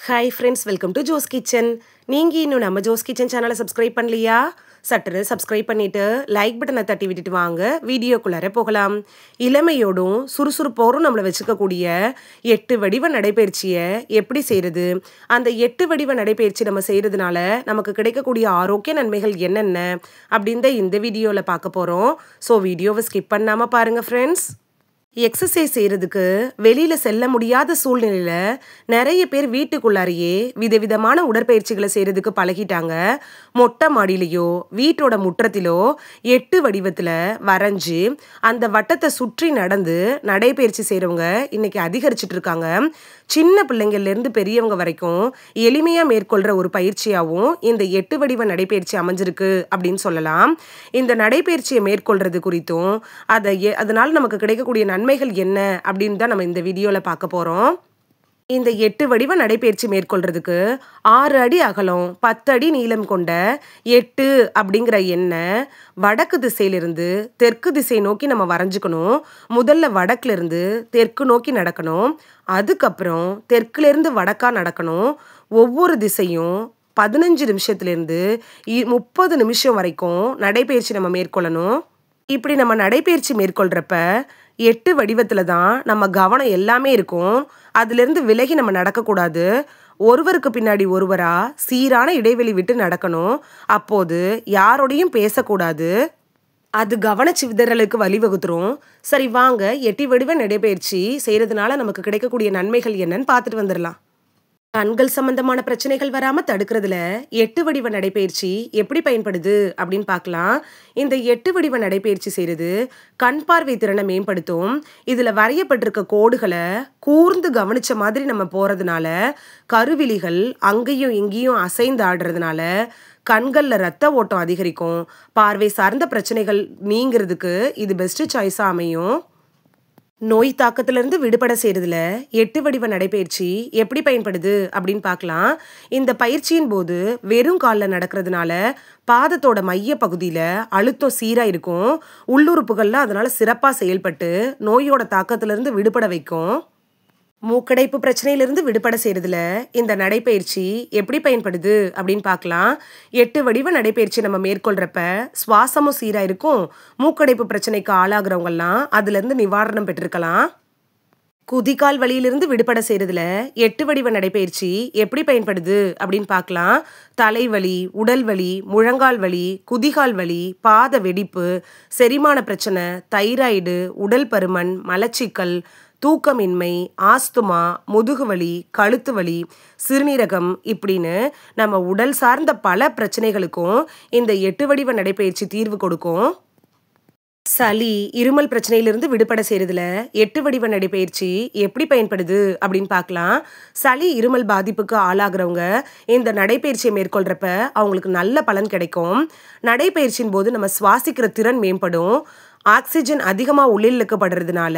Hi friends, welcome to Jo's kitchen. நீங்கள் இன்னும் நம்ம ஜோஸ் கிச்சன் சேனலை சப்ஸ்கிரைப் பண்ணலையா? சட்டுன்னு சப்ஸ்கிரைப் பண்ணிவிட்டு லைக் பட்டனை தட்டி விட்டுட்டு வாங்க, வீடியோக்குள்ளார போகலாம். இளமையோடும் சுறுசுறுப்போடும் நம்மளை வச்சுக்கக்கூடிய 8 வடிவ நடைப்பயிற்சியை எப்படி செய்கிறது, அந்த 8 வடிவ நடைப்பயிற்சி நம்ம செய்கிறதுனால நமக்கு கிடைக்கக்கூடிய ஆரோக்கிய நன்மைகள் என்னென்ன அப்படின்ற இந்த வீடியோவில் பார்க்க போகிறோம். ஸோ வீடியோவை ஸ்கிப் பண்ணாமல் பாருங்கள் ஃப்ரெண்ட்ஸ். எக்ஸசைஸ் செய்கிறதுக்கு வெளியில் செல்ல முடியாத சூழ்நிலையில் நிறைய பேர் வீட்டுக்குள்ளாரையே விதவிதமான உடற்பயிற்சிகளை செய்கிறதுக்கு பழகிட்டாங்க. மொட்டை மாடியிலையோ வீட்டோட முற்றத்திலோ 8 வடிவத்தில் வரைஞ்சி அந்த வட்டத்தை சுற்றி நடந்து நடைப்பயிற்சி செய்கிறவங்க இன்றைக்கி அதிகரிச்சிட்டு இருக்காங்க. சின்ன பிள்ளைங்கள்லேருந்து பெரியவங்க வரைக்கும் எளிமையாக மேற்கொள்கிற ஒரு பயிற்சியாகவும் இந்த 8 வடிவ நடைப்பயிற்சி அமைஞ்சிருக்கு அப்படின்னு சொல்லலாம். இந்த நடைப்பயிற்சியை மேற்கொள்கிறது குறித்தும் அதனால் நமக்கு கிடைக்கக்கூடிய நன்மைகள் என்ன அப்படின்னு தான் நம்ம இந்த வீடியோவில் பார்க்க போகிறோம். இந்த 8 வடிவ நடைப்பயிற்சி மேற்கொள்றதுக்கு 6 அடி அகலம் 10 அடி நீளம் கொண்ட 8 அப்படிங்கிற எண்ணை வடக்கு திசையிலிருந்து தெற்கு திசை நோக்கி நம்ம வரைஞ்சிக்கணும். முதல்ல வடக்குலேருந்து தெற்கு நோக்கி நடக்கணும். அதுக்கப்புறம் தெற்குலேருந்து வடக்காக நடக்கணும். ஒவ்வொரு திசையும் 15 நிமிஷத்துலேருந்து 30 நிமிஷம் வரைக்கும் நடைப்பயிற்சி நம்ம மேற்கொள்ளணும். இப்படி நம்ம நடைப்பயிற்சி மேற்கொள்கிறப்ப 8 வடிவத்தில் தான் நம்ம கவனம் எல்லாமே இருக்கும். அதிலிருந்து விலகி நம்ம நடக்கக்கூடாது. ஒருவருக்கு பின்னாடி ஒருவராக சீரான இடைவெளி விட்டு நடக்கணும். அப்போது யாரோடையும் பேசக்கூடாது. அது கவனச்சிதறலுக்கு வழிவகுத்துரும். சரி வாங்க, 8 வடிவ நடைப்பயிற்சி செய்கிறதுனால நமக்கு கிடைக்கக்கூடிய நன்மைகள் என்னன்னு பார்த்துட்டு வந்துடலாம். கண்கள் சம்பந்தமான பிரச்சனைகள் வராமல் தடுக்கிறதுல 8 வடிவ நடைப்பயிற்சி எப்படி பயன்படுது அப்படின்னு பார்க்கலாம். இந்த 8 வடிவ நடைப்பயிற்சி செய்கிறது கண் பார்வை திறனை மேம்படுத்தும். இதில் வரையப்பட்டிருக்க கோடுகளை கூர்ந்து கவனித்த மாதிரி நம்ம போகிறதுனால கருவிழிகள் அங்கேயும் இங்கேயும் அசைந்து ஆடுறதுனால கண்களில் ரத்த ஓட்டம் அதிகரிக்கும். பார்வை சார்ந்த பிரச்சனைகள் நீங்கிறதுக்கு இது பெஸ்ட் சாய்ஸாக அமையும். நோய் தாக்கத்திலிருந்து விடுபட செய்கிறதுல 8 வடிவ நடைப்பயிற்சி எப்படி பயன்படுது அப்படின்னு பார்க்கலாம். இந்த பயிற்சியின் போது வெறும் காலில் நடக்கிறதுனால பாதத்தோட மைய பகுதியில் அழுத்தம் சீராக இருக்கும். உள்ளுறுப்புகள்லாம் அதனால் சிறப்பாக செயல்பட்டு நோயோட தாக்கத்திலிருந்து விடுபட வைக்கும். மூக்கடைப்பு பிரச்சனையிலிருந்து விடுபட செய்கிறதுல இந்த நடைப்பயிற்சி எப்படி பயன்படுது அப்படின்னு பார்க்கலாம். 8 வடிவ நடைப்பயிற்சி நம்ம மேற்கொள்கிறப்ப சுவாசமும் சீராக இருக்கும். மூக்கடைப்பு பிரச்சனைக்கு ஆளாகிறவங்கெல்லாம் அதுலேருந்து நிவாரணம் பெற்றிருக்கலாம். குதிகால் வலியிலிருந்து விடுபட செய்கிறதுல 8 வடிவ நடைப்பயிற்சி எப்படி பயன்படுது அப்படின்னு பார்க்கலாம். தலைவலி, உடல் வலி, முழங்கால் வலி, குதிகால் வலி, பாத வெடிப்பு, செரிமான பிரச்சனை, தைராய்டு, உடல் பருமன், மலச்சிக்கல், தூக்கமின்மை, ஆஸ்துமா, முதுகுவலி, கழுத்து வலி, சிறுநீரகம் இப்படின்னு நம்ம உடல் சார்ந்த பல பிரச்சனைகளுக்கும் இந்த 8 வடிவ நடைப்பயிற்சி தீர்வு கொடுக்கும். சளி, இருமல் பிரச்சனையிலிருந்து விடுபட செய்கிறதுல 8 வடிவ நடைப்பயிற்சி எப்படி பயன்படுது அப்படின்னு பார்க்கலாம். சளி, இருமல் பாதிப்புக்கு ஆளாகிறவங்க இந்த நடைப்பயிற்சியை மேற்கொள்கிறப்ப அவங்களுக்கு நல்ல பலன் கிடைக்கும். நடைப்பயிற்சியின் போது நம்ம சுவாசிக்கிற திறன் மேம்படும். ஆக்சிஜன் அதிகமாக உள்ளிழுக்கப்படுறதுனால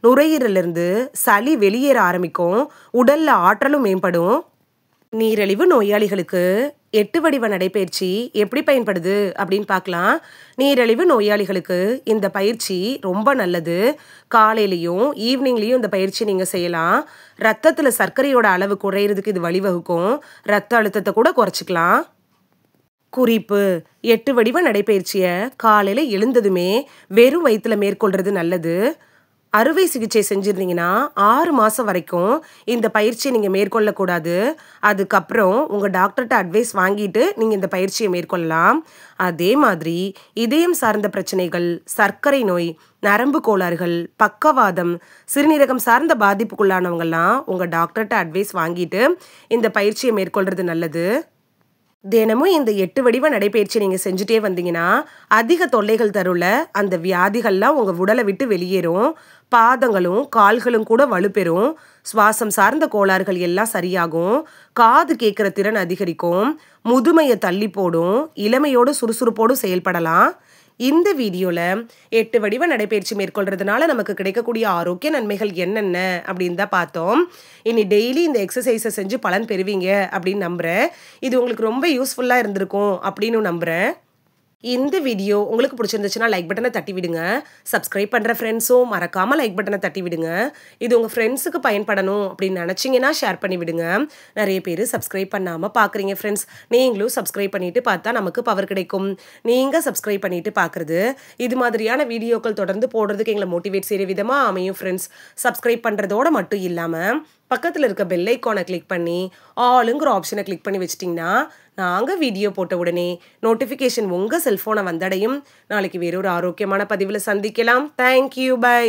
நுரையீரலிருந்து சளி வெளியேற ஆரம்பிக்கும். உடலில் ஆற்றலும் மேம்படும். நீரிழிவு நோயாளிகளுக்கு 8 வடிவ நடைப்பயிற்சி எப்படி பயன்படுது அப்படின்னு பார்க்கலாம். நீரிழிவு நோயாளிகளுக்கு இந்த பயிற்சி ரொம்ப நல்லது. காலையிலையும் ஈவினிங்லேயும் இந்த பயிற்சி நீங்கள் செய்யலாம். ரத்தத்தில் சர்க்கரையோட அளவு குறையிறதுக்கு இது வழிவகுக்கும். ரத்த அழுத்தத்தை கூட குறைச்சிக்கலாம். குறிப்பு: 8 வடிவ நடைப்பயிற்சியை காலையில் எழுந்ததுமே வெறும் வயிற்றில் மேற்கொள்கிறது நல்லது. அறுவை சிகிச்சை செஞ்சுருந்தீங்கன்னா 6 மாதம் வரைக்கும் இந்த பயிற்சியை நீங்கள் மேற்கொள்ளக்கூடாது. அதுக்கப்புறம் உங்கள் டாக்டர்கிட்ட அட்வைஸ் வாங்கிட்டு நீங்கள் இந்த பயிற்சியை மேற்கொள்ளலாம். அதே மாதிரி இதயம் சார்ந்த பிரச்சனைகள், சர்க்கரை நோய், நரம்பு கோளாறுகள், பக்கவாதம், சிறுநீரகம் சார்ந்த பாதிப்புக்குள்ளானவங்கெல்லாம் உங்கள் டாக்டர்கிட்ட அட்வைஸ் வாங்கிட்டு இந்த பயிற்சியை மேற்கொள்கிறது நல்லது. தினமும் இந்த 8 வடிவ நடைப்பயிற்சி நீங்கள் செஞ்சுட்டே வந்தீங்கன்னா அதிக தொல்லைகள் தருள்ள அந்த வியாதிகள்லாம் உங்கள் உடலை விட்டு வெளியேறும். பாதங்களும் கால்களும் கூட வலுப்பெறும். சுவாசம் சார்ந்த கோளாறுகள் எல்லாம் சரியாகும். காது கேட்குற திறன் அதிகரிக்கும். முதுமையை தள்ளி போடும். இளமையோடு சுறுசுறுப்போடு செயல்படலாம். இந்த வீடியோவில் 8 வடிவ நடைப்பயிற்சி மேற்கொள்கிறதுனால நமக்கு கிடைக்கக்கூடிய ஆரோக்கிய நன்மைகள் என்னென்ன அப்படின்னு தான் பார்த்தோம். இனி டெய்லி இந்த எக்ஸசைஸை செஞ்சு பலன் பெறுவீங்க அப்படின்னு நம்புகிறேன். இது உங்களுக்கு ரொம்ப யூஸ்ஃபுல்லாக இருந்திருக்கும் அப்படின்னு நம்புகிறேன். இந்த வீடியோ உங்களுக்கு பிடிச்சிருந்துச்சுன்னா லைக் பட்டனை தட்டி விடுங்க. சப்ஸ்கிரைப் பண்ணுற ஃப்ரெண்ட்ஸும் மறக்காமல் லைக் பட்டனை தட்டி விடுங்க. இது உங்கள் ஃப்ரெண்ட்ஸுக்கு பயன்படணும் அப்படின்னு நினச்சிங்கன்னா ஷேர் பண்ணி விடுங்க. நிறைய பேர் சப்ஸ்கிரைப் பண்ணாமல் பார்க்குறீங்க ஃப்ரெண்ட்ஸ். நீங்களும் சப்ஸ்கிரைப் பண்ணிவிட்டு பார்த்தா நமக்கு பவர் கிடைக்கும். நீங்கள் சப்ஸ்கிரைப் பண்ணிவிட்டு பார்க்குறது இது மாதிரியான வீடியோக்கள் தொடர்ந்து போடுறதுக்கு எங்களை மோட்டிவேட் செய்கிற விதமாக அமையும் ஃப்ரெண்ட்ஸ். சப்ஸ்கிரைப் பண்ணுறதோடு மட்டும் இல்லாமல் பக்கத்தில் இருக்க பெல் ஐக்கானை கிளிக் பண்ணி ஆளுங்கிற ஆப்ஷனை கிளிக் பண்ணி வச்சிட்டிங்கன்னா நாங்கள் வீடியோ போட்ட உடனே நோட்டிஃபிகேஷன் உங்கள் செல்ஃபோனை வந்தடையும். நாளைக்கு வேறொரு ஆரோக்கியமான பதிவில் சந்திக்கலாம். Thank you, by.